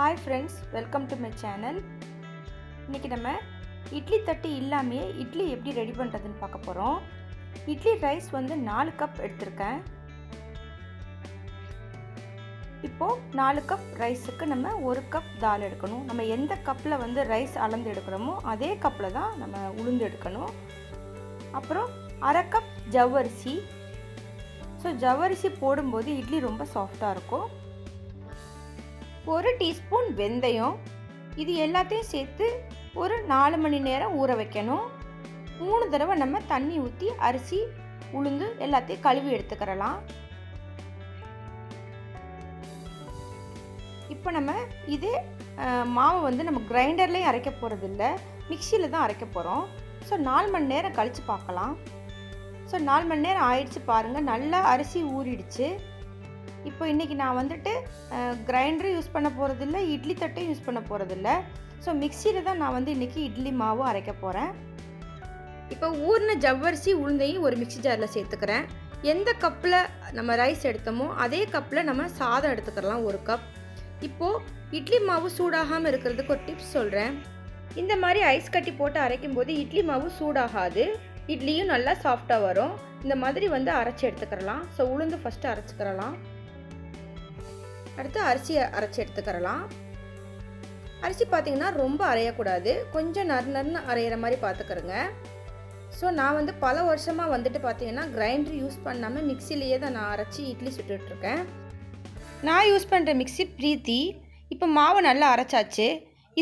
Hi friends, welcome to my channel. இன்னைக்கு நம்ம இட்லி தட்டு இல்லாமயே இட்லி எப்படி ரெடி பண்றதுன்னு பார்க்க போறோம். இட்லி ரைஸ் வந்து 4 கப் எடுத்துர்க்கேன். இப்போ 4 கப் ரைஸ்க்கு நம்ம 1 கப் தால் எடுக்கணும். நம்ம எந்த கப்ல வந்து ரைஸ் அளந்து எடுக்கறோமோ அதே கப்ல தான் நம்ம உளுந்து எடுக்கணும். அப்புறம் 1/2 கப் ஜவ்வரிசி. ஜவ்வரிசி போடும்போது இட்லி ரொம்ப சாஃப்ட்டா இருக்கும். 1 டீஸ்பூன் வெந்தயம். இது எல்லாத்தையும் சேர்த்து ஒரு 4 மணி நேரம் ஊற வைக்கணும். 3 தடவை நம்ம தண்ணி ஊற்றி அரிசி உளுந்து எல்லாத்தையும் கழுவி எடுத்துக்கிறலாம். இப்போ நம்ம இதே மாவு வந்து நம்ம கிரைண்டர்லேயும் அரைக்க போகிறதில்ல, மிக்சியில் தான் அரைக்க போகிறோம். 4 மணி நேரம் கழித்து பார்க்கலாம். 4 மணி நேரம் ஆயிடுச்சு பாருங்கள், நல்லா அரிசி ஊறிடுச்சு. இப்போ இன்றைக்கி நான் வந்துட்டு கிரைண்டரும் யூஸ் பண்ண போகிறதில்ல, இட்லி தட்டையும் யூஸ் பண்ண போகிறதில்ல. மிக்சியில் தான் நான் வந்து இன்றைக்கி இட்லி மாவு அரைக்க போகிறேன். இப்போ ஊறின ஜவ்வரிசி உளுந்தையும் ஒரு மிக்சி ஜாரில் சேர்த்துக்கிறேன். எந்த கப்பில் நம்ம ரைஸ் எடுத்தோமோ அதே கப்பில் நம்ம சாதம் எடுத்துக்கலாம், 1 கப். இப்போது இட்லி மாவு சூடாகாமல் இருக்கிறதுக்கு ஒரு டிப்ஸ் சொல்கிறேன். இந்த மாதிரி ஐஸ் கட்டி போட்டு அரைக்கும் போது இட்லி மாவு சூடாகாது, இட்லியும் நல்லா சாஃப்டாக வரும். இந்த மாதிரி வந்து அரைச்சி எடுத்துக்கிறலாம். உளுந்து ஃபஸ்ட்டு அரைச்சிக்கிறலாம். அடுத்து அரிசியை அரைச்சி எடுத்துக்கிறலாம். அரிசி பார்த்திங்கன்னா ரொம்ப அரையக்கூடாது, கொஞ்சம் நறுன்னு அரைகிற மாதிரி பார்த்துக்கிறேங்க. நான் வந்து பல வருஷமாக வந்துட்டு பார்த்திங்கன்னா கிரைண்டர் யூஸ் பண்ணாமல் மிக்சிலேயே தான் நான் அரைச்சி இட்லி சுட்டுட்ருக்கேன். நான் யூஸ் பண்ணுற மிக்சி ப்ரீத்தி. இப்போ மாவு நல்லா அரைச்சாச்சு.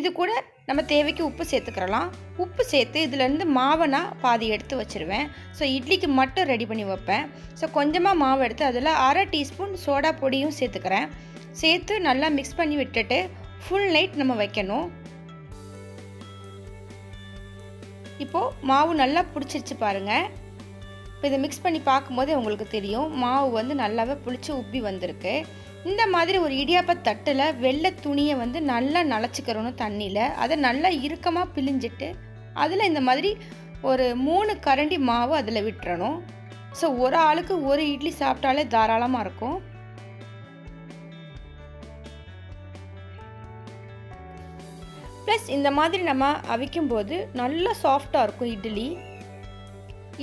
இது கூட நம்ம தேவைக்கு உப்பு சேர்த்துக்கிறலாம். உப்பு சேர்த்து இதிலேருந்து மாவை நான் பாதி எடுத்து வச்சுருவேன். இட்லிக்கு மட்டும் ரெடி பண்ணி வைப்பேன். கொஞ்சமாக மாவு எடுத்து அதில் 1/2 டீஸ்பூன் சோடா பொடியும் சேர்த்துக்கிறேன். சேர்த்து நல்லா மிக்ஸ் பண்ணி விட்டுட்டு ஃபுல் நைட் நம்ம வைக்கணும். இப்போது மாவு நல்லா பிடிச்சிருச்சு பாருங்கள். இப்போ இதை மிக்ஸ் பண்ணி பார்க்கும்போது உங்களுக்கு தெரியும் மாவு வந்து நல்லாவே புளிச்சு உப்பி வந்திருக்கு. இந்த மாதிரி ஒரு இடியாப்ப தட்டில் வெள்ளை துணியை வந்து நல்லா நனைச்சிக்கிறணும் தண்ணியில். அதை நல்லா இறுக்கமாக பிழிஞ்சிட்டு அதில் இந்த மாதிரி ஒரு 3 கரண்டி மாவு அதில் விட்டுறணும். ஒரு ஆளுக்கு ஒரு இட்லி சாப்பிட்டாலே தாராளமாக இருக்கும். ப்ளஸ் இந்த மாதிரி நம்ம அவிக்கும்போது நல்லா சாஃப்டாக இருக்கும் இட்லி.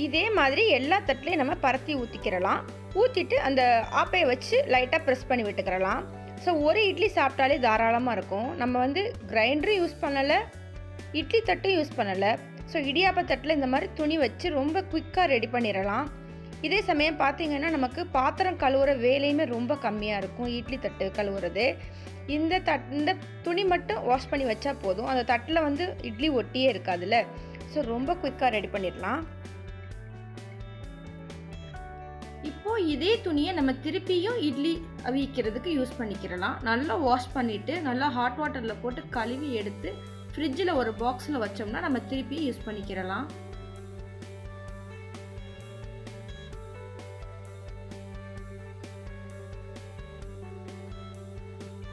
இதே மாதிரி எல்லா தட்டுலையும் நம்ம பரத்தி ஊற்றிக்கிறலாம். ஊற்றிட்டு அந்த ஆப்பையை வச்சு லைட்டாக ப்ரெஸ் பண்ணி விட்டுக்கிறலாம். ஒரு இட்லி சாப்பிட்டாலே தாராளமாக இருக்கும். நம்ம வந்து கிரைண்டரும் யூஸ் பண்ணலை, இட்லி தட்டும் யூஸ் பண்ணலை. இடியாப்ப தட்டில் இந்த மாதிரி துணி வச்சு ரொம்ப குயிக்காக ரெடி பண்ணிடலாம். இதே சமயம் பார்த்திங்கன்னா நமக்கு பாத்திரம் கழுவுற வேலையுமே ரொம்ப கம்மியாக இருக்கும். இட்லி தட்டு கழுவுறது இந்த துணி மட்டும் வாஷ் பண்ணி வச்சா போதும். அந்த தட்டில் வந்து இட்லி ஒட்டியே இருக்காதுல்ல. ரொம்ப குயிக்காக ரெடி பண்ணிடலாம். இப்போது இதே துணியை நம்ம திருப்பியும் இட்லி அவிக்கிறதுக்கு யூஸ் பண்ணிக்கிறலாம். நல்லா வாஷ் பண்ணிவிட்டு நல்லா ஹாட் வாட்டரில் போட்டு கழுவி எடுத்து ஃப்ரிட்ஜில் ஒரு பாக்ஸில் வச்சோம்னா நம்ம திருப்பியும் யூஸ் பண்ணிக்கிறலாம்.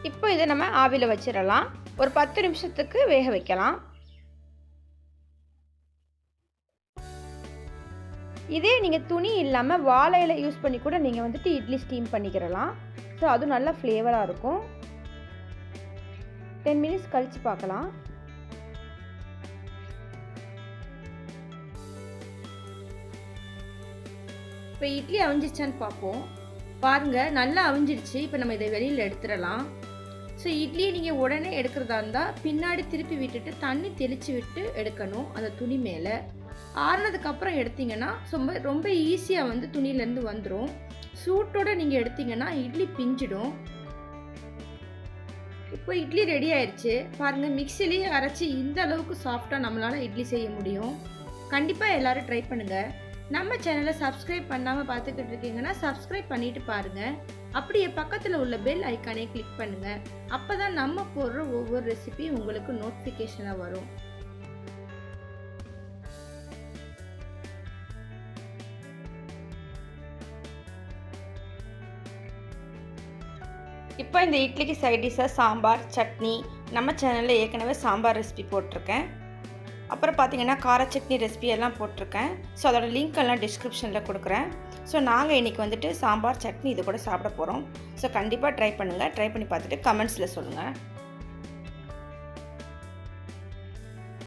இப்போ இதை நம்ம ஆவியில் வச்சிடலாம். ஒரு 10 நிமிஷத்துக்கு வேக வைக்கலாம். இதே நீங்கள் துணி இல்லாமல் வாழை இலை யூஸ் பண்ணி கூட நீங்கள் வந்துட்டு இட்லி ஸ்டீம் பண்ணிக்கிறலாம். அது நல்லா ஃப்ளேவராக இருக்கும். 10 மினிட்ஸ் கழித்து பார்க்கலாம். இப்போ இட்லி அவிஞ்சிருச்சான்னு பார்ப்போம். பாருங்கள், நல்லா அவிஞ்சிடுச்சு. இப்போ நம்ம இதை வெளியில் எடுத்துடலாம். இட்லியை நீங்கள் உடனே எடுக்கிறதா இருந்தால் பின்னாடி திருப்பி விட்டுட்டு தண்ணி தெளித்து விட்டு எடுக்கணும் அந்த துணி மேலே. ஆறுனதுக்கப்புறம் எடுத்திங்கன்னா ரொம்ப ஈஸியாக வந்து துணியிலேருந்து வந்துடும். சூட்டோடு நீங்கள் எடுத்திங்கன்னா இட்லி பிஞ்சிடும். இப்போ இட்லி ரெடி ஆயிடுச்சு பாருங்கள். மிக்சிலேயே அரைச்சி இந்த அளவுக்கு சாஃப்டாக நம்மளால் இட்லி செய்ய முடியும். கண்டிப்பாக எல்லோரும் ட்ரை பண்ணுங்கள். நம்ம சேனலை சப்ஸ்கிரைப் பண்ணாமல் பார்த்துக்கிட்டு இருக்கீங்கன்னா சப்ஸ்கிரைப் பண்ணிவிட்டு பாருங்கள். அப்படியே பக்கத்தில் உள்ள பெல் ஐக்கானை கிளிக் பண்ணுங்கள். அப்போ தான் நம்ம போடுற ஒவ்வொரு ரெசிபியும் உங்களுக்கு நோட்டிஃபிகேஷனாக வரும். இப்போ இந்த இட்லிக்கு சைட் டிஷ்ஷாக சாம்பார், சட்னி, நம்ம சேனலில் ஏற்கனவே சாம்பார் ரெசிபி போட்டிருக்கேன். அப்புறம் பார்த்திங்கன்னா கார சட்னி ரெசிபி எல்லாம் போட்டிருக்கேன். அதோட லிங்க் எல்லாம் டிஸ்கிரிப்ஷனில் கொடுக்குறேன். நாங்கள் இன்றைக்கி வந்துட்டு சாம்பார் சட்னி இது கூட சாப்பிட போகிறோம். கண்டிப்பாக ட்ரை பண்ணுங்கள். ட்ரை பண்ணி பார்த்துட்டு கமெண்ட்ஸில் சொல்லுங்கள்.